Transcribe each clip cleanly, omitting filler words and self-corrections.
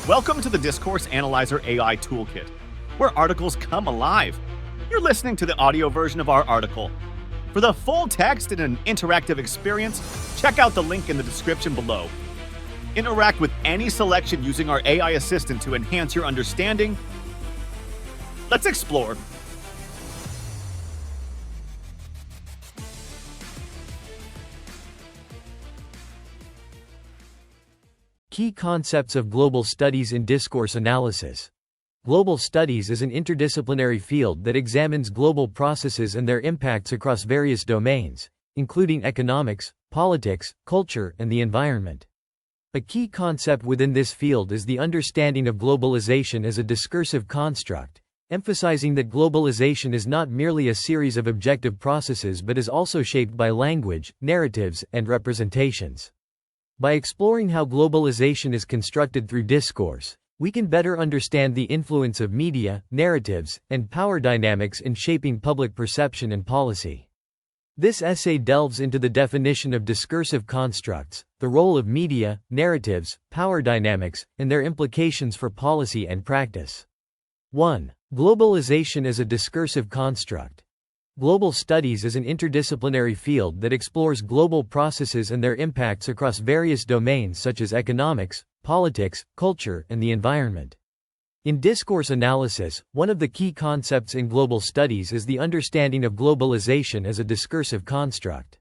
Welcome to the Discourse Analyzer AI Toolkit, where articles come alive. You're listening to the audio version of our article. For the full text and an interactive experience, check out the link in the description below. Interact with any selection using our AI assistant to enhance your understanding. Let's explore. Key concepts of global studies in discourse analysis. Global studies is an interdisciplinary field that examines global processes and their impacts across various domains, including economics, politics, culture, and the environment. A key concept within this field is the understanding of globalization as a discursive construct, emphasizing that globalization is not merely a series of objective processes but is also shaped by language, narratives, and representations. By exploring how globalization is constructed through discourse, we can better understand the influence of media, narratives, and power dynamics in shaping public perception and policy. This essay delves into the definition of discursive constructs, the role of media, narratives, power dynamics, and their implications for policy and practice. 1. Globalization as a discursive construct. Global studies is an interdisciplinary field that explores global processes and their impacts across various domains such as economics, politics, culture, and the environment. In discourse analysis, one of the key concepts in global studies is the understanding of globalization as a discursive construct.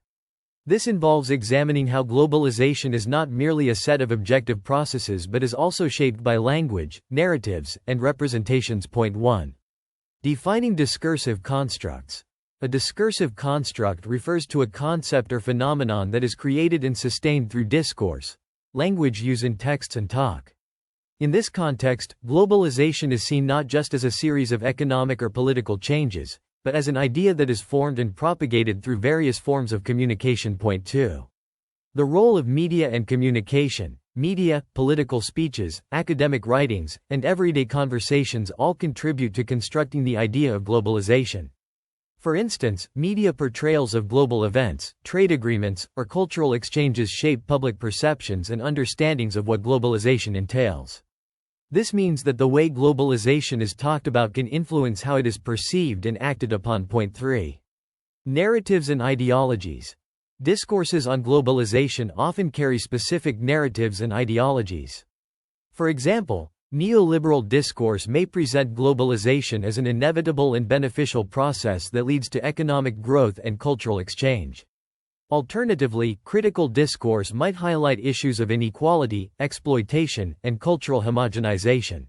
This involves examining how globalization is not merely a set of objective processes but is also shaped by language, narratives, and representations. 1. Defining discursive constructs. A discursive construct refers to a concept or phenomenon that is created and sustained through discourse, language used in texts and talk. In this context, globalization is seen not just as a series of economic or political changes, but as an idea that is formed and propagated through various forms of communication. 2. The role of media and communication. Media, political speeches, academic writings, and everyday conversations all contribute to constructing the idea of globalization. For instance, media portrayals of global events, trade agreements, or cultural exchanges shape public perceptions and understandings of what globalization entails. This means that the way globalization is talked about can influence how it is perceived and acted upon. 3. Narratives and ideologies. Discourses on globalization often carry specific narratives and ideologies. For example, neoliberal discourse may present globalization as an inevitable and beneficial process that leads to economic growth and cultural exchange. Alternatively, critical discourse might highlight issues of inequality, exploitation, and cultural homogenization.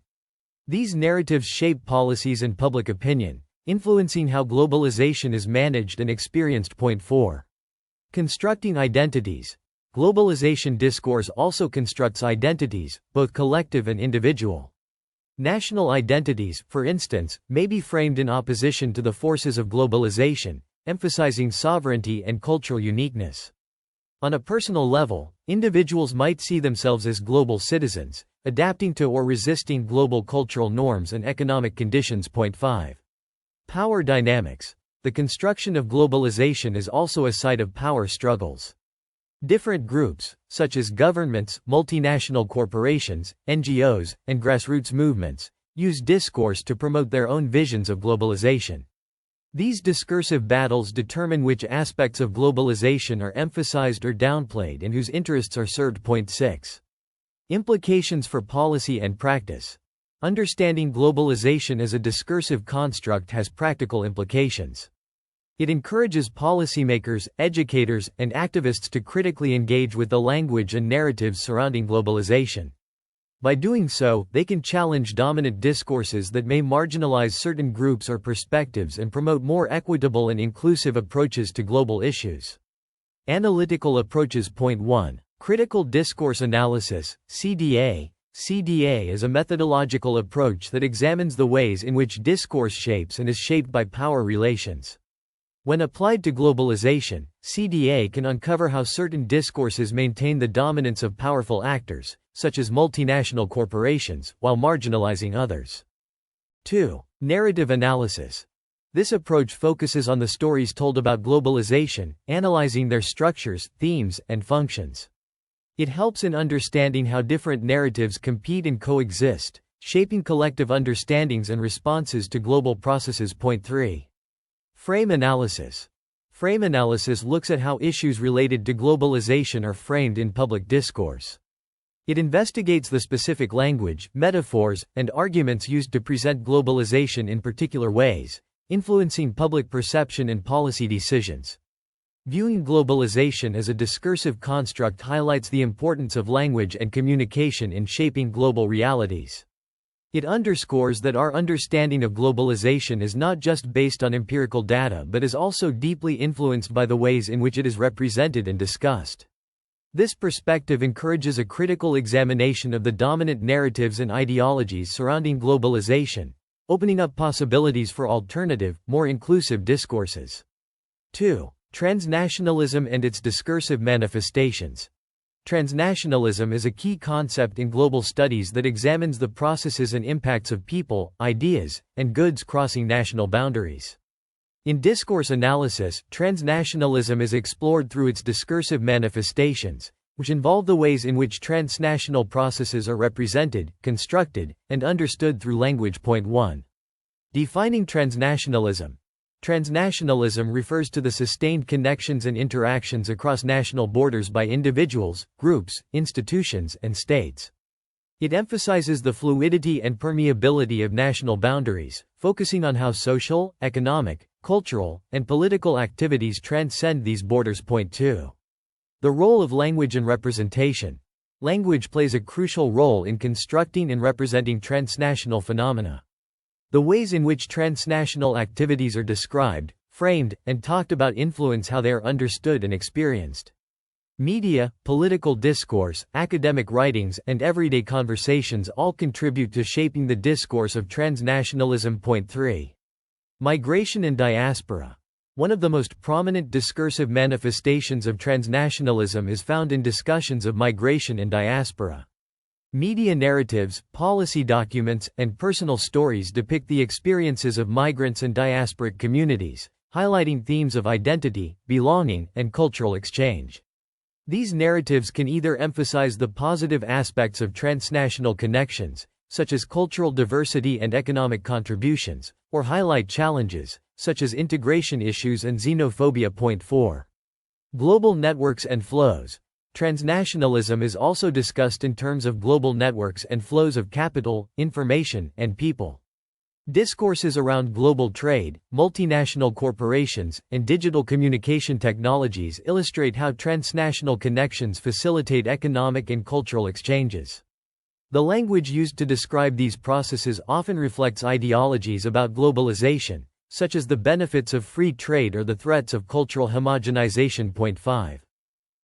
These narratives shape policies and public opinion, influencing how globalization is managed and experienced. 4. Constructing identities. Globalization discourse also constructs identities, both collective and individual. National identities, for instance, may be framed in opposition to the forces of globalization, emphasizing sovereignty and cultural uniqueness. On a personal level, individuals might see themselves as global citizens, adapting to or resisting global cultural norms and economic conditions. 5. Power dynamics. The construction of globalization is also a site of power struggles. Different groups, such as governments, multinational corporations, NGOs, and grassroots movements, use discourse to promote their own visions of globalization. These discursive battles determine which aspects of globalization are emphasized or downplayed and whose interests are served. 6. Implications for policy and practice. Understanding globalization as a discursive construct has practical implications. It encourages policymakers, educators, and activists to critically engage with the language and narratives surrounding globalization. By doing so, they can challenge dominant discourses that may marginalize certain groups or perspectives and promote more equitable and inclusive approaches to global issues. Analytical approaches. 1. Critical discourse analysis, CDA. CDA is a methodological approach that examines the ways in which discourse shapes and is shaped by power relations. When applied to globalization, CDA can uncover how certain discourses maintain the dominance of powerful actors, such as multinational corporations, while marginalizing others. 2. Narrative analysis. This approach focuses on the stories told about globalization, analyzing their structures, themes, and functions. It helps in understanding how different narratives compete and coexist, shaping collective understandings and responses to global processes. Point 3. Frame analysis. Frame analysis looks at how issues related to globalization are framed in public discourse. It investigates the specific language, metaphors, and arguments used to present globalization in particular ways, influencing public perception and policy decisions. Viewing globalization as a discursive construct highlights the importance of language and communication in shaping global realities. It underscores that our understanding of globalization is not just based on empirical data but is also deeply influenced by the ways in which it is represented and discussed. This perspective encourages a critical examination of the dominant narratives and ideologies surrounding globalization, opening up possibilities for alternative, more inclusive discourses. 2. Transnationalism and its discursive manifestations. Transnationalism is a key concept in global studies that examines the processes and impacts of people, ideas, and goods crossing national boundaries. In discourse analysis, transnationalism is explored through its discursive manifestations, which involve the ways in which transnational processes are represented, constructed, and understood through language. Point 1. Defining transnationalism. Transnationalism refers to the sustained connections and interactions across national borders by individuals, groups, institutions, and states. It emphasizes the fluidity and permeability of national boundaries, focusing on how social, economic, cultural, and political activities transcend these borders. Point 2. The role of language and representation. Language plays a crucial role in constructing and representing transnational phenomena. The ways in which transnational activities are described, framed, and talked about influence how they are understood and experienced. Media, political discourse, academic writings, and everyday conversations all contribute to shaping the discourse of transnationalism. Point 3. Migration and diaspora. One of the most prominent discursive manifestations of transnationalism is found in discussions of migration and diaspora. Media narratives, policy documents, and personal stories depict the experiences of migrants and diasporic communities, highlighting themes of identity, belonging, and cultural exchange. These narratives can either emphasize the positive aspects of transnational connections, such as cultural diversity and economic contributions, or highlight challenges, such as integration issues and xenophobia. Point 4. Global networks and flows. Transnationalism is also discussed in terms of global networks and flows of capital, information, and people. Discourses around global trade, multinational corporations, and digital communication technologies illustrate how transnational connections facilitate economic and cultural exchanges. The language used to describe these processes often reflects ideologies about globalization, such as the benefits of free trade or the threats of cultural homogenization. Point 5.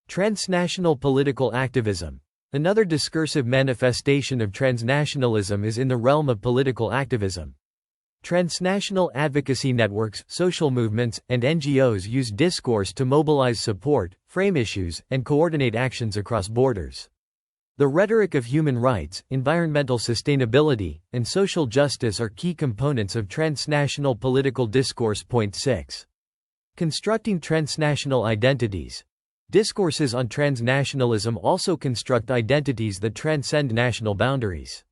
Transnational political activism. Another discursive manifestation of transnationalism is in the realm of political activism. Transnational advocacy networks, social movements, and NGOs use discourse to mobilize support, frame issues, and coordinate actions across borders. The rhetoric of human rights, environmental sustainability, and social justice are key components of transnational political discourse. Point 6. Constructing transnational identities. Discourses on transnationalism also construct identities that transcend national boundaries.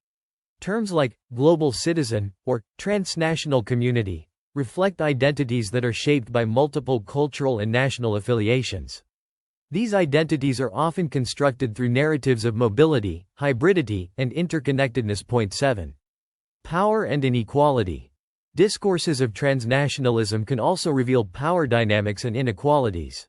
Terms like global citizen or transnational community reflect identities that are shaped by multiple cultural and national affiliations. These identities are often constructed through narratives of mobility, hybridity, and interconnectedness. Point 7. Power and inequality. Discourses of transnationalism can also reveal power dynamics and inequalities.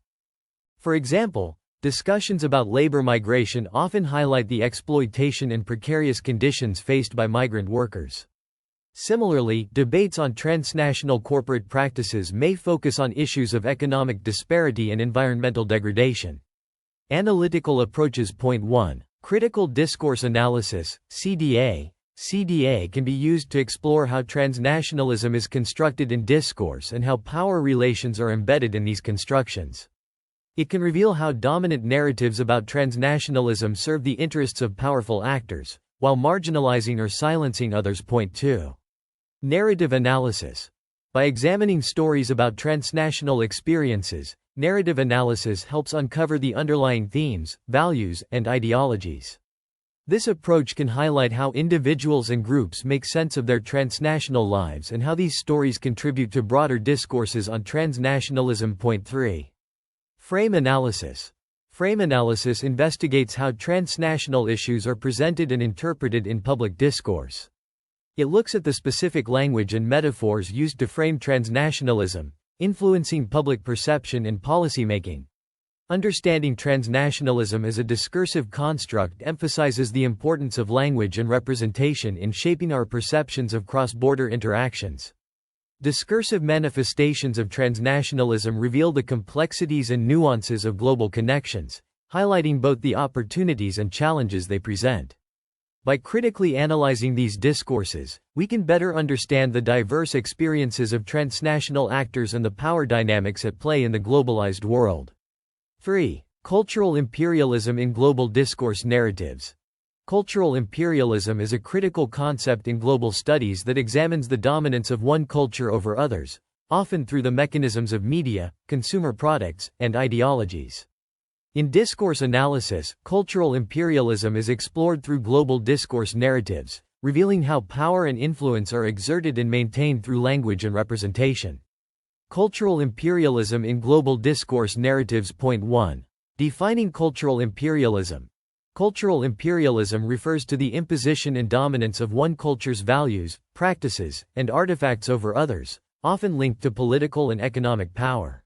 For example, discussions about labor migration often highlight the exploitation and precarious conditions faced by migrant workers. Similarly, debates on transnational corporate practices may focus on issues of economic disparity and environmental degradation. Analytical approaches. Point 1. Critical discourse analysis, CDA. CDA can be used to explore how transnationalism is constructed in discourse and how power relations are embedded in these constructions. It can reveal how dominant narratives about transnationalism serve the interests of powerful actors, while marginalizing or silencing others. Point 2. Narrative analysis. By examining stories about transnational experiences, Narrative analysis helps uncover the underlying themes, values, and ideologies. This approach can highlight how individuals and groups make sense of their transnational lives and how these stories contribute to broader discourses on transnationalism. Point 3. Frame analysis. Frame analysis investigates how transnational issues are presented and interpreted in public discourse. It looks at the specific language and metaphors used to frame transnationalism, influencing public perception and policymaking. Understanding transnationalism as a discursive construct emphasizes the importance of language and representation in shaping our perceptions of cross-border interactions. Discursive manifestations of transnationalism reveal the complexities and nuances of global connections, highlighting both the opportunities and challenges they present. By critically analyzing these discourses, we can better understand the diverse experiences of transnational actors and the power dynamics at play in the globalized world. 3. Cultural imperialism in global discourse narratives. Cultural imperialism is a critical concept in global studies that examines the dominance of one culture over others, often through the mechanisms of media, consumer products, and ideologies. In discourse analysis, cultural imperialism is explored through global discourse narratives, revealing how power and influence are exerted and maintained through language and representation. Cultural imperialism in global discourse narratives. Point 1. Defining cultural imperialism. Cultural imperialism refers to the imposition and dominance of one culture's values, practices, and artifacts over others, often linked to political and economic power.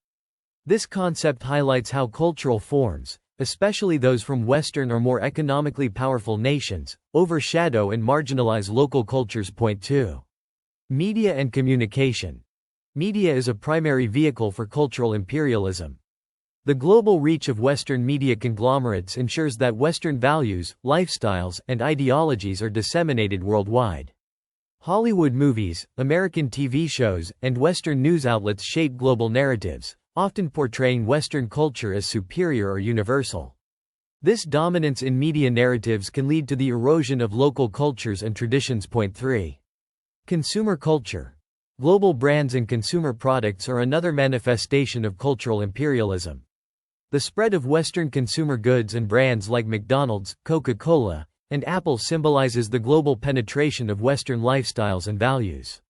This concept highlights how cultural forms, especially those from Western or more economically powerful nations, overshadow and marginalize local cultures. Point 2. Media and communication. Media is a primary vehicle for cultural imperialism. The global reach of Western media conglomerates ensures that Western values, lifestyles, and ideologies are disseminated worldwide. Hollywood movies, American TV shows, and Western news outlets shape global narratives, often portraying Western culture as superior or universal. This dominance in media narratives can lead to the erosion of local cultures and traditions. Point 3. Consumer culture. Global brands and consumer products are another manifestation of cultural imperialism. The spread of Western consumer goods and brands like McDonald's, Coca-Cola, and Apple symbolizes the global penetration of Western lifestyles and values.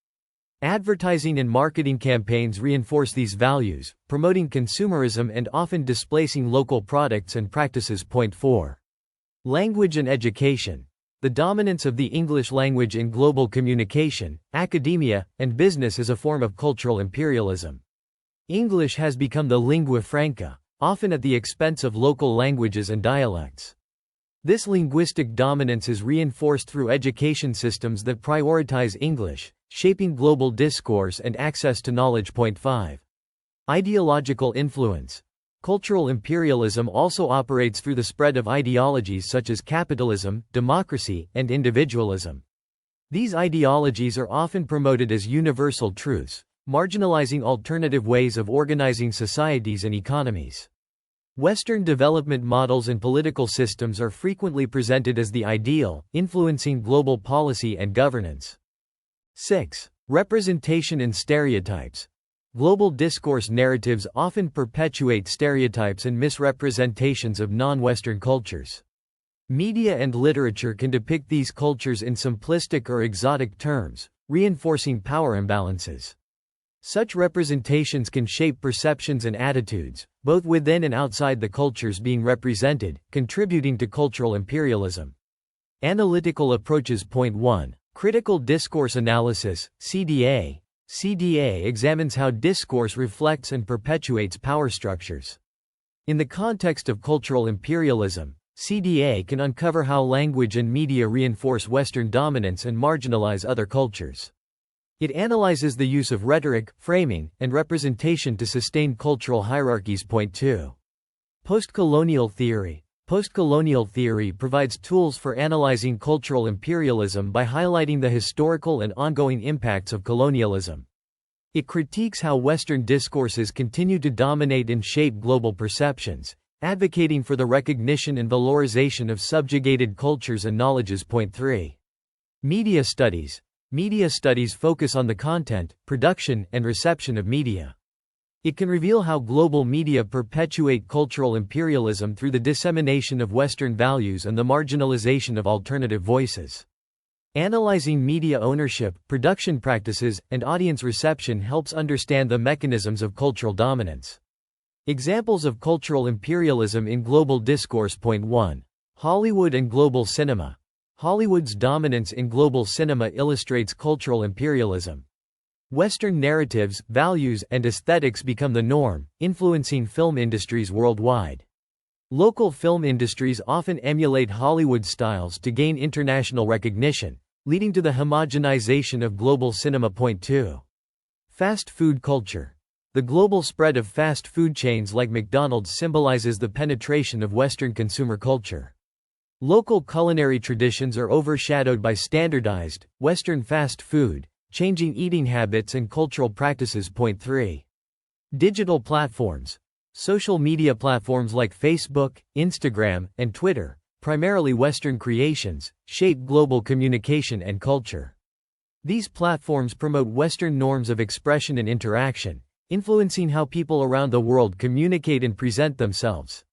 Advertising and marketing campaigns reinforce these values, promoting consumerism and often displacing local products and practices. Point 4. Language and education. The dominance of the English language in global communication, academia, and business is a form of cultural imperialism. English has become the lingua franca, often at the expense of local languages and dialects. This linguistic dominance is reinforced through education systems that prioritize English, shaping global discourse and access to knowledge. Point 5. Ideological influence. Cultural imperialism also operates through the spread of ideologies such as capitalism, democracy, and individualism. These ideologies are often promoted as universal truths, marginalizing alternative ways of organizing societies and economies. Western development models and political systems are frequently presented as the ideal, influencing global policy and governance. 6. Representation and stereotypes. Global discourse narratives often perpetuate stereotypes and misrepresentations of non-Western cultures. Media and literature can depict these cultures in simplistic or exotic terms, reinforcing power imbalances. Such representations can shape perceptions and attitudes, both within and outside the cultures being represented, contributing to cultural imperialism. Analytical approaches. Point 1. Critical discourse analysis, CDA. CDA examines how discourse reflects and perpetuates power structures. In the context of cultural imperialism, CDA can uncover how language and media reinforce Western dominance and marginalize other cultures. It analyzes the use of rhetoric, framing, and representation to sustain cultural hierarchies. Point 2. Postcolonial theory. Postcolonial theory provides tools for analyzing cultural imperialism by highlighting the historical and ongoing impacts of colonialism. It critiques how Western discourses continue to dominate and shape global perceptions, advocating for the recognition and valorization of subjugated cultures and knowledges. Point 3. Media studies. Media studies focus on the content, production, and reception of media. It can reveal how global media perpetuate cultural imperialism through the dissemination of Western values and the marginalization of alternative voices. Analyzing media ownership, production practices, and audience reception helps understand the mechanisms of cultural dominance. Examples of cultural imperialism in global discourse. Point 1. Hollywood and global cinema. Hollywood's dominance in global cinema illustrates cultural imperialism. Western narratives, values, and aesthetics become the norm, influencing film industries worldwide. Local film industries often emulate Hollywood styles to gain international recognition, leading to the homogenization of global cinema. Point 2. Fast food culture. The global spread of fast food chains like McDonald's symbolizes the penetration of Western consumer culture. Local culinary traditions are overshadowed by standardized, Western fast food, changing eating habits and cultural practices. Point 3. Digital platforms. Social media platforms like Facebook, Instagram, and Twitter, primarily Western creations, shape global communication and culture. These platforms promote Western norms of expression and interaction, influencing how people around the world communicate and present themselves.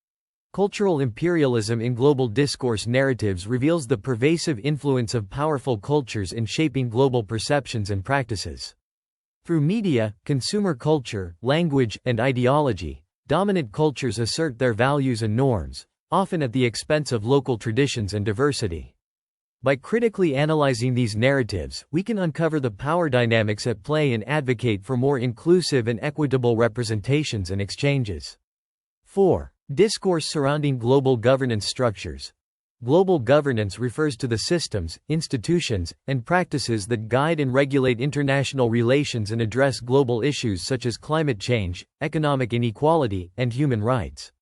Cultural imperialism in global discourse narratives reveals the pervasive influence of powerful cultures in shaping global perceptions and practices. Through media, consumer culture, language, and ideology, dominant cultures assert their values and norms, often at the expense of local traditions and diversity. By critically analyzing these narratives, we can uncover the power dynamics at play and advocate for more inclusive and equitable representations and exchanges. 4. Discourse surrounding global governance structures. Global governance refers to the systems, institutions, and practices that guide and regulate international relations and address global issues such as climate change, economic inequality, and human rights.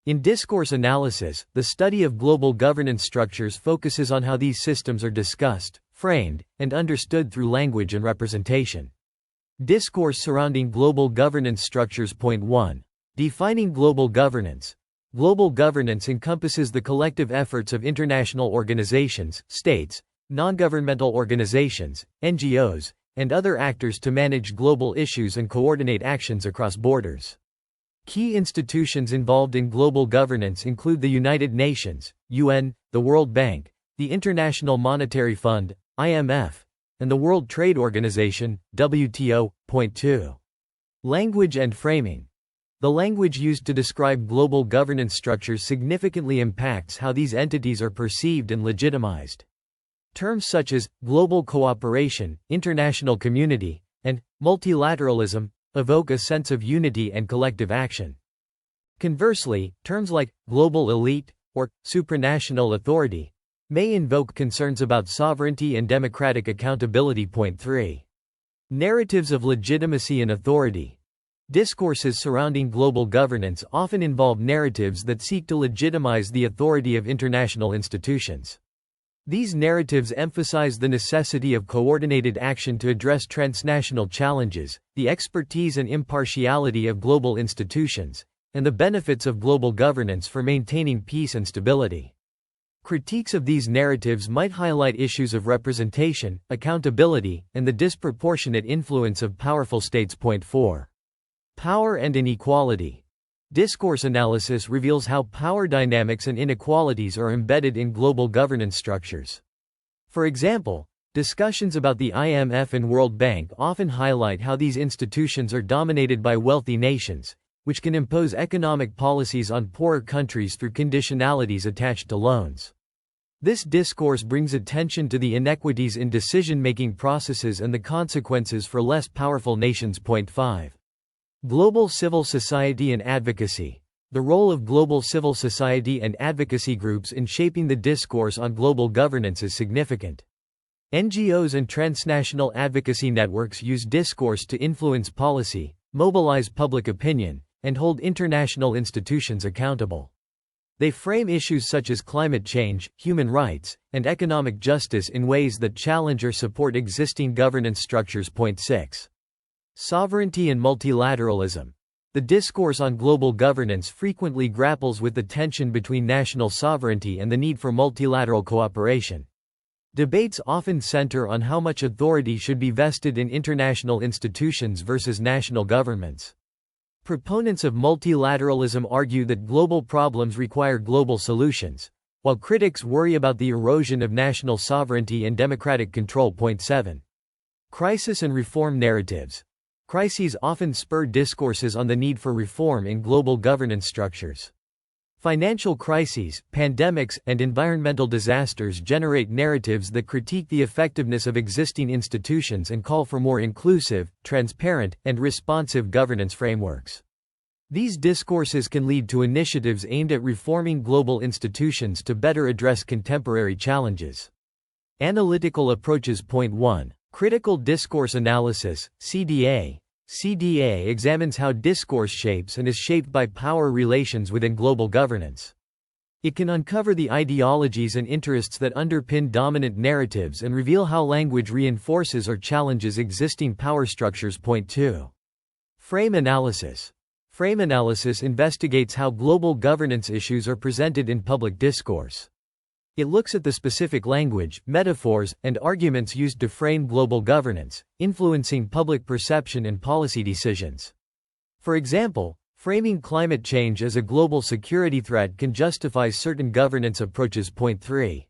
In discourse analysis, the study of global governance structures focuses on how these systems are discussed, framed, and understood through language and representation. Discourse surrounding global governance structures. Point 1. Defining global governance. Global governance encompasses the collective efforts of international organizations, states, non-governmental organizations, NGOs, and other actors to manage global issues and coordinate actions across borders. Key institutions involved in global governance include the United Nations, UN, the World Bank, the International Monetary Fund, IMF, and the World Trade Organization, WTO. Point 2. Language and framing. The language used to describe global governance structures significantly impacts how these entities are perceived and legitimized. Terms such as global cooperation, international community, and multilateralism evoke a sense of unity and collective action. Conversely, terms like global elite or supranational authority may invoke concerns about sovereignty and democratic accountability. Point 3. Narratives of legitimacy and authority. Discourses surrounding global governance often involve narratives that seek to legitimize the authority of international institutions. These narratives emphasize the necessity of coordinated action to address transnational challenges, the expertise and impartiality of global institutions, and the benefits of global governance for maintaining peace and stability. Critiques of these narratives might highlight issues of representation, accountability, and the disproportionate influence of powerful states. Point 4. Power and inequality. Discourse analysis reveals how power dynamics and inequalities are embedded in global governance structures. For example, discussions about the IMF and World Bank often highlight how these institutions are dominated by wealthy nations, which can impose economic policies on poorer countries through conditionalities attached to loans. This discourse brings attention to the inequities in decision-making processes and the consequences for less powerful nations. Point 5. Global civil society and advocacy. The role of global civil society and advocacy groups in shaping the discourse on global governance is significant. NGOs and transnational advocacy networks use discourse to influence policy, mobilize public opinion, and hold international institutions accountable. They frame issues such as climate change, human rights, and economic justice in ways that challenge or support existing governance structures. Point 6. Sovereignty and multilateralism. The discourse on global governance frequently grapples with the tension between national sovereignty and the need for multilateral cooperation. Debates often center on how much authority should be vested in international institutions versus national governments. Proponents of multilateralism argue that global problems require global solutions, while critics worry about the erosion of national sovereignty and democratic control. Point 7. Crisis and reform narratives. Crises often spur discourses on the need for reform in global governance structures. Financial crises, pandemics, and environmental disasters generate narratives that critique the effectiveness of existing institutions and call for more inclusive, transparent, and responsive governance frameworks. These discourses can lead to initiatives aimed at reforming global institutions to better address contemporary challenges. Analytical approaches. Point 1. Critical discourse analysis, CDA. CDA examines how discourse shapes and is shaped by power relations within global governance. It can uncover the ideologies and interests that underpin dominant narratives and reveal how language reinforces or challenges existing power structures. Point 2. Frame analysis. Frame analysis investigates how global governance issues are presented in public discourse. It looks at the specific language, metaphors, and arguments used to frame global governance, influencing public perception and policy decisions. For example, framing climate change as a global security threat can justify certain governance approaches. Point 3.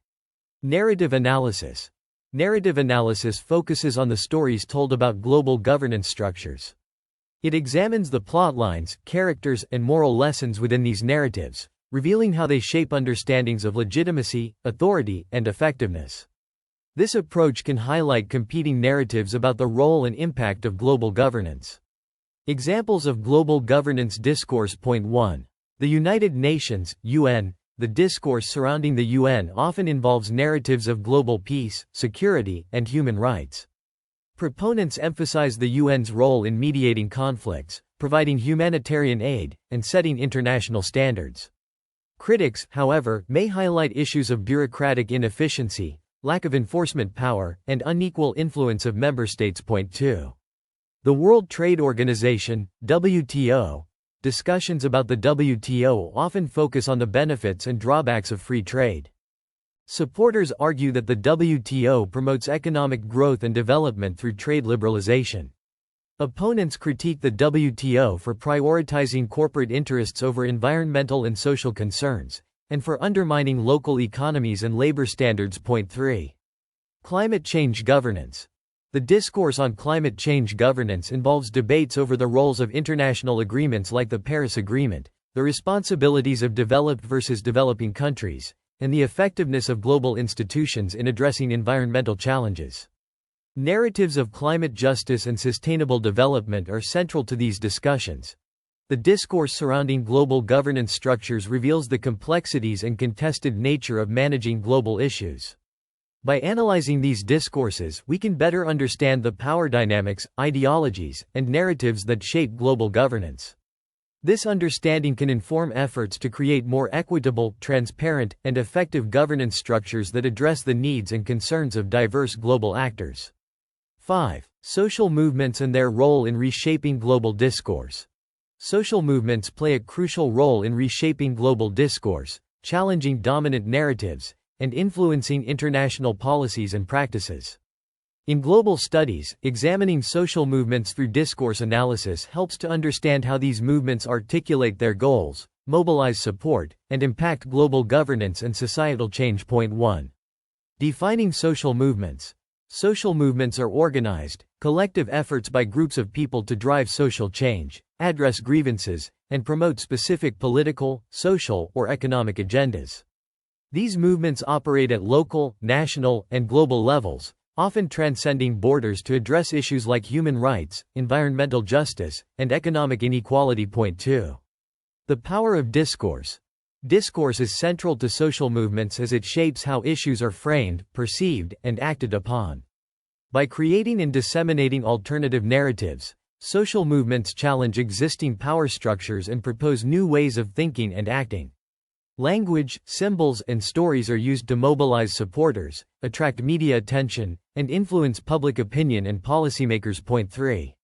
Narrative analysis. Narrative analysis focuses on the stories told about global governance structures. It examines the plotlines, characters, and moral lessons within these narratives, revealing how they shape understandings of legitimacy, authority, and effectiveness. This approach can highlight competing narratives about the role and impact of global governance. Examples of global governance discourse. Point 1. The United Nations, UN. The discourse surrounding the UN often involves narratives of global peace, security, and human rights. Proponents emphasize the UN's role in mediating conflicts, providing humanitarian aid, and setting international standards. Critics, however, may highlight issues of bureaucratic inefficiency, lack of enforcement power, and unequal influence of member states. Point 2. The World Trade Organization, WTO. Discussions about the WTO often focus on the benefits and drawbacks of free trade. Supporters argue that the WTO promotes economic growth and development through trade liberalization. Opponents critique the WTO for prioritizing corporate interests over environmental and social concerns, and for undermining local economies and labor standards. Point 3. Climate change governance. The discourse on climate change governance involves debates over the roles of international agreements like the Paris Agreement, the responsibilities of developed versus developing countries, and the effectiveness of global institutions in addressing environmental challenges. Narratives of climate justice and sustainable development are central to these discussions. The discourse surrounding global governance structures reveals the complexities and contested nature of managing global issues. By analyzing these discourses, we can better understand the power dynamics, ideologies, and narratives that shape global governance. This understanding can inform efforts to create more equitable, transparent, and effective governance structures that address the needs and concerns of diverse global actors. 5. Social movements and their role in reshaping global discourse. Social movements play a crucial role in reshaping global discourse, challenging dominant narratives, and influencing international policies and practices. In global studies, examining social movements through discourse analysis helps to understand how these movements articulate their goals, mobilize support, and impact global governance and societal change. Point 1. Defining social movements. Social movements are organized, collective efforts by groups of people to drive social change, address grievances, and promote specific political, social, or economic agendas. These movements operate at local, national, and global levels, often transcending borders to address issues like human rights, environmental justice, and economic inequality. Point 2. The power of discourse. Discourse is central to social movements as it shapes how issues are framed, perceived, and acted upon. By creating and disseminating alternative narratives, social movements challenge existing power structures and propose new ways of thinking and acting. Language, symbols, and stories are used to mobilize supporters, attract media attention, and influence public opinion and policymakers. Point 3.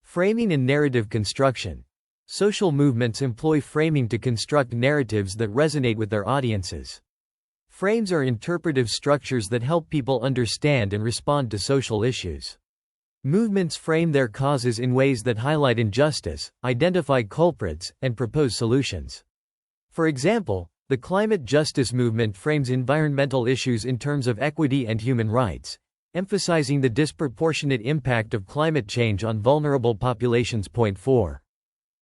Framing and narrative construction. Social movements employ framing to construct narratives that resonate with their audiences. Frames are interpretive structures that help people understand and respond to social issues. Movements frame their causes in ways that highlight injustice, identify culprits, and propose solutions. For example, the climate justice movement frames environmental issues in terms of equity and human rights, emphasizing the disproportionate impact of climate change on vulnerable populations. Point 4.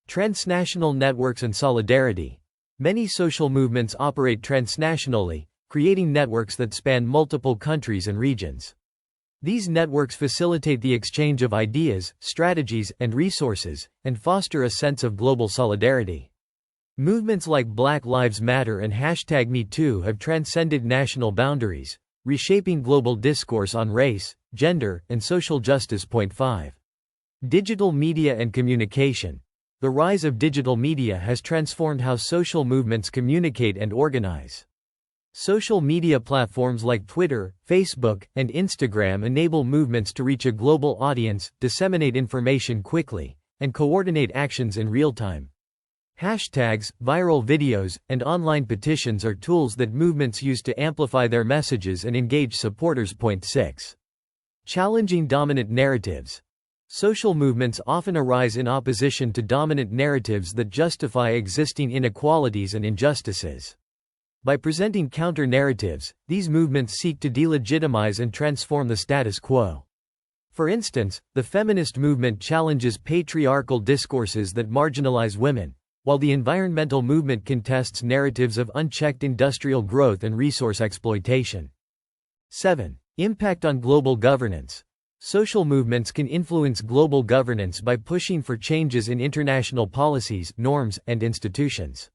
Transnational networks and solidarity. Many social movements operate transnationally, creating networks that span multiple countries and regions. These networks facilitate the exchange of ideas, strategies, and resources, and foster a sense of global solidarity. Movements like Black Lives Matter and #MeToo have transcended national boundaries, reshaping global discourse on race, gender, and social justice. Point 5. Digital media and communication. The rise of digital media has transformed how social movements communicate and organize. Social media platforms like Twitter, Facebook, and Instagram enable movements to reach a global audience, disseminate information quickly, and coordinate actions in real time. Hashtags, viral videos, and online petitions are tools that movements use to amplify their messages and engage supporters. Point 6. Challenging dominant narratives. Social movements often arise in opposition to dominant narratives that justify existing inequalities and injustices. By presenting counter-narratives, these movements seek to delegitimize and transform the status quo. For instance, the feminist movement challenges patriarchal discourses that marginalize women, while the environmental movement contests narratives of unchecked industrial growth and resource exploitation. 7. Impact on global governance. Social movements can influence global governance by pushing for changes in international policies, norms, and institutions.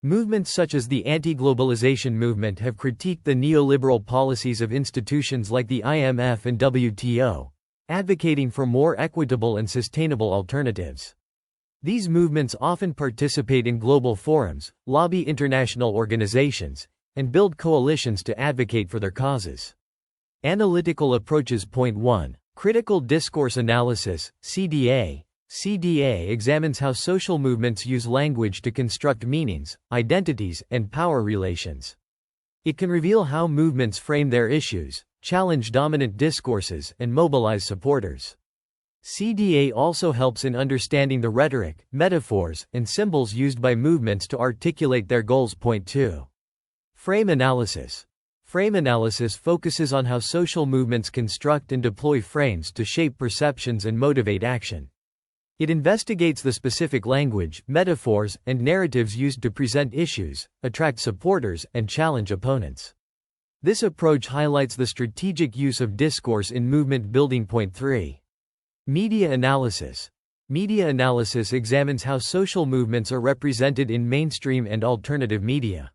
Movements such as the anti-globalization movement have critiqued the neoliberal policies of institutions like the IMF and WTO, advocating for more equitable and sustainable alternatives. These movements often participate in global forums, lobby international organizations, and build coalitions to advocate for their causes. Analytical approaches. Point 1. Critical Discourse Analysis, CDA. CDA examines how social movements use language to construct meanings, identities, and power relations. It can reveal how movements frame their issues, challenge dominant discourses, and mobilize supporters. CDA also helps in understanding the rhetoric, metaphors, and symbols used by movements to articulate their goals. Point 2. Frame analysis. Frame analysis focuses on how social movements construct and deploy frames to shape perceptions and motivate action. It investigates the specific language, metaphors, and narratives used to present issues, attract supporters, and challenge opponents. This approach highlights the strategic use of discourse in movement building. Point 3. Media analysis. Media analysis examines how social movements are represented in mainstream and alternative media.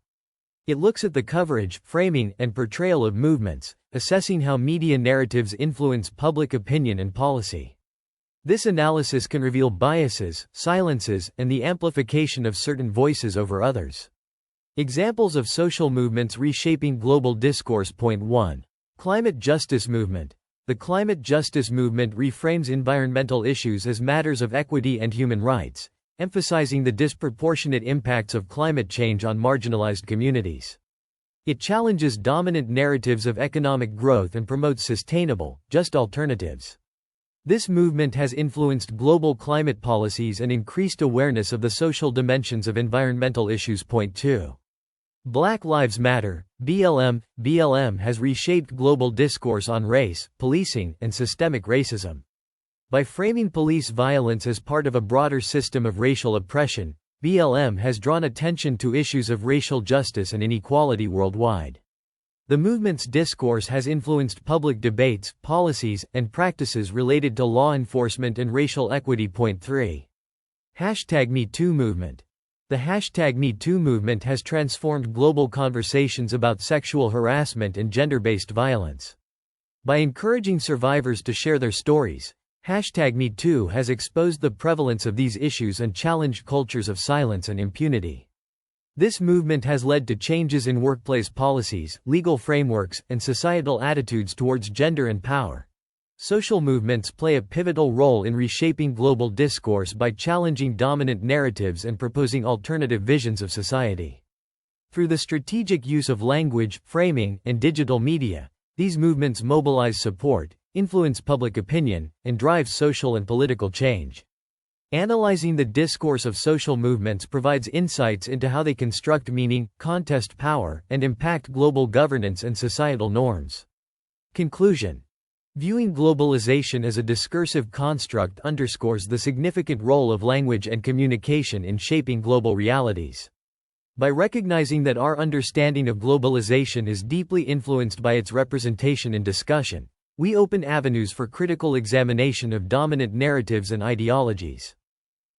It looks at the coverage, framing, and portrayal of movements, assessing how media narratives influence public opinion and policy. This analysis can reveal biases, silences, and the amplification of certain voices over others. Examples of social movements reshaping global discourse. Point 1. Climate justice movement. The climate justice movement reframes environmental issues as matters of equity and human rights, emphasizing the disproportionate impacts of climate change on marginalized communities. It challenges dominant narratives of economic growth and promotes sustainable, just alternatives. This movement has influenced global climate policies and increased awareness of the social dimensions of environmental issues. Point 2. Black Lives Matter, BLM. BLM has reshaped global discourse on race, policing, and systemic racism. By framing police violence as part of a broader system of racial oppression, BLM has drawn attention to issues of racial justice and inequality worldwide. The movement's discourse has influenced public debates, policies, and practices related to law enforcement and racial equity. Point 3. #MeToo movement. The #MeToo movement has transformed global conversations about sexual harassment and gender-based violence. By encouraging survivors to share their stories, #MeToo has exposed the prevalence of these issues and challenged cultures of silence and impunity. This movement has led to changes in workplace policies, legal frameworks, and societal attitudes towards gender and power. Social movements play a pivotal role in reshaping global discourse by challenging dominant narratives and proposing alternative visions of society. Through the strategic use of language, framing, and digital media, these movements mobilize support, influence public opinion, and drive social and political change. Analyzing the discourse of social movements provides insights into how they construct meaning, contest power, and impact global governance and societal norms. Conclusion. Viewing globalization as a discursive construct underscores the significant role of language and communication in shaping global realities. By recognizing that our understanding of globalization is deeply influenced by its representation in discussion, we open avenues for critical examination of dominant narratives and ideologies.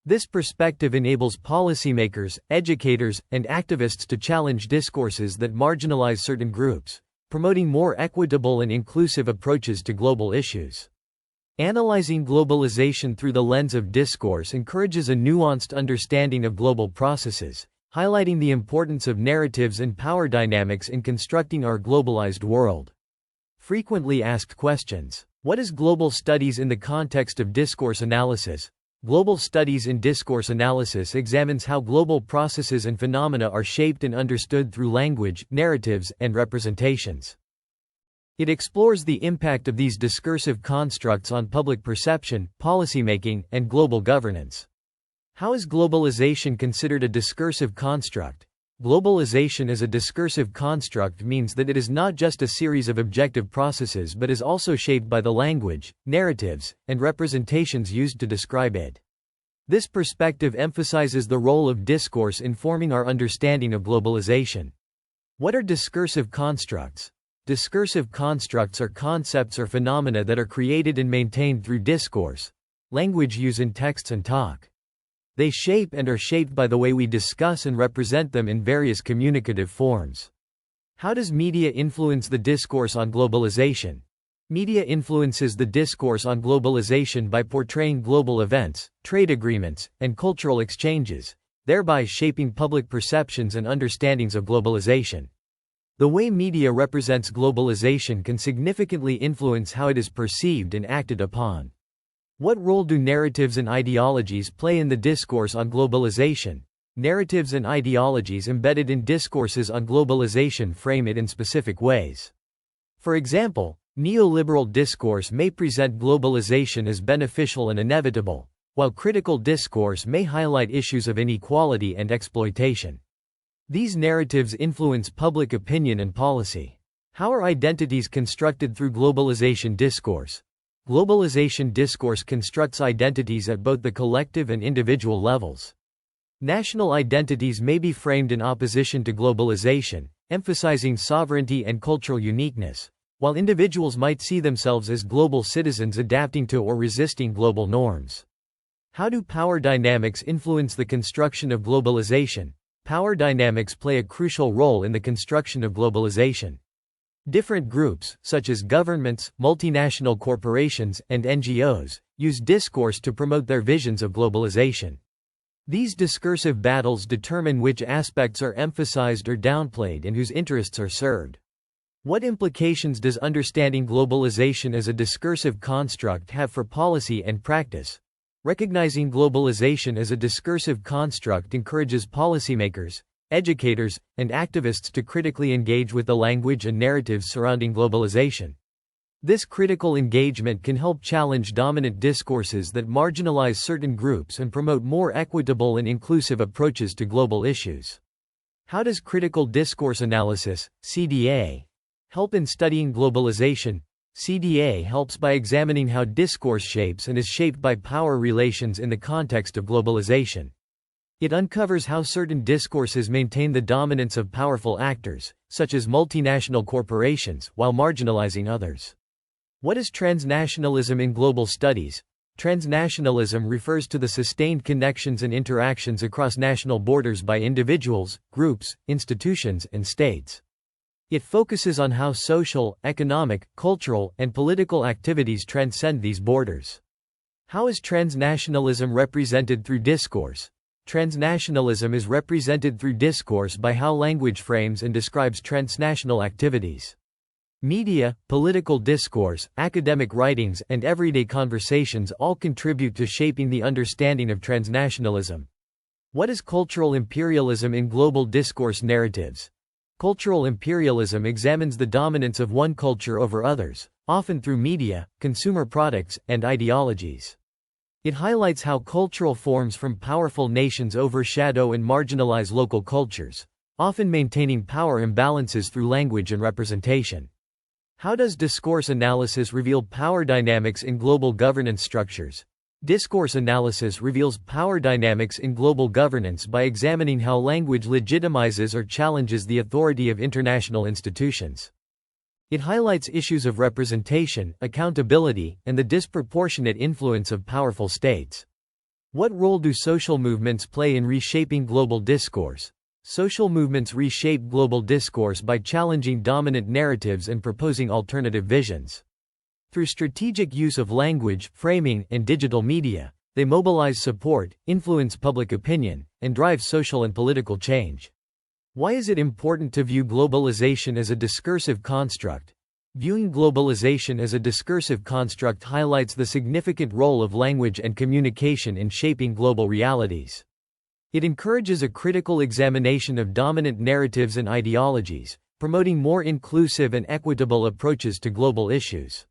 This perspective enables policymakers, educators, and activists to challenge discourses that marginalize certain groups, promoting more equitable and inclusive approaches to global issues. Analyzing globalization through the lens of discourse encourages a nuanced understanding of global processes, highlighting the importance of narratives and power dynamics in constructing our globalized world. Frequently asked questions. What is global studies in the context of discourse analysis? Global studies in discourse analysis examines how global processes and phenomena are shaped and understood through language, narratives, and representations. It explores the impact of these discursive constructs on public perception, policymaking, and global governance. How is globalization considered a discursive construct? Globalization as a discursive construct means that it is not just a series of objective processes but is also shaped by the language, narratives, and representations used to describe it. This perspective emphasizes the role of discourse in forming our understanding of globalization. What are discursive constructs? Discursive constructs are concepts or phenomena that are created and maintained through discourse, language used in texts and talk. They shape and are shaped by the way we discuss and represent them in various communicative forms. How does media influence the discourse on globalization? Media influences the discourse on globalization by portraying global events, trade agreements, and cultural exchanges, thereby shaping public perceptions and understandings of globalization. The way media represents globalization can significantly influence how it is perceived and acted upon. What role do narratives and ideologies play in the discourse on globalization? Narratives and ideologies embedded in discourses on globalization frame it in specific ways. For example, neoliberal discourse may present globalization as beneficial and inevitable, while critical discourse may highlight issues of inequality and exploitation. These narratives influence public opinion and policy. How are identities constructed through globalization discourse? Globalization discourse constructs identities at both the collective and individual levels. National identities may be framed in opposition to globalization, emphasizing sovereignty and cultural uniqueness, while individuals might see themselves as global citizens adapting to or resisting global norms. How do power dynamics influence the construction of globalization? Power dynamics play a crucial role in the construction of globalization. Different groups, such as governments, multinational corporations, and NGOs, use discourse to promote their visions of globalization. These discursive battles determine which aspects are emphasized or downplayed and whose interests are served. What implications does understanding globalization as a discursive construct have for policy and practice? Recognizing globalization as a discursive construct encourages policymakers, educators, and activists to critically engage with the language and narratives surrounding globalization. This critical engagement can help challenge dominant discourses that marginalize certain groups and promote more equitable and inclusive approaches to global issues. How does critical discourse analysis, CDA, help in studying globalization? CDA helps by examining how discourse shapes and is shaped by power relations in the context of globalization. It uncovers how certain discourses maintain the dominance of powerful actors, such as multinational corporations, while marginalizing others. What is transnationalism in global studies? Transnationalism refers to the sustained connections and interactions across national borders by individuals, groups, institutions, and states. It focuses on how social, economic, cultural, and political activities transcend these borders. How is transnationalism represented through discourse? Transnationalism is represented through discourse by how language frames and describes transnational activities. Media, political discourse, academic writings, and everyday conversations all contribute to shaping the understanding of transnationalism. What is cultural imperialism in global discourse narratives? Cultural imperialism examines the dominance of one culture over others, often through media, consumer products, and ideologies. It highlights how cultural forms from powerful nations overshadow and marginalize local cultures, often maintaining power imbalances through language and representation. How does discourse analysis reveal power dynamics in global governance structures? Discourse analysis reveals power dynamics in global governance by examining how language legitimizes or challenges the authority of international institutions. It highlights issues of representation, accountability, and the disproportionate influence of powerful states. What role do social movements play in reshaping global discourse? Social movements reshape global discourse by challenging dominant narratives and proposing alternative visions. Through strategic use of language, framing, and digital media, they mobilize support, influence public opinion, and drive social and political change. Why is it important to view globalization as a discursive construct? Viewing globalization as a discursive construct highlights the significant role of language and communication in shaping global realities. It encourages a critical examination of dominant narratives and ideologies, promoting more inclusive and equitable approaches to global issues.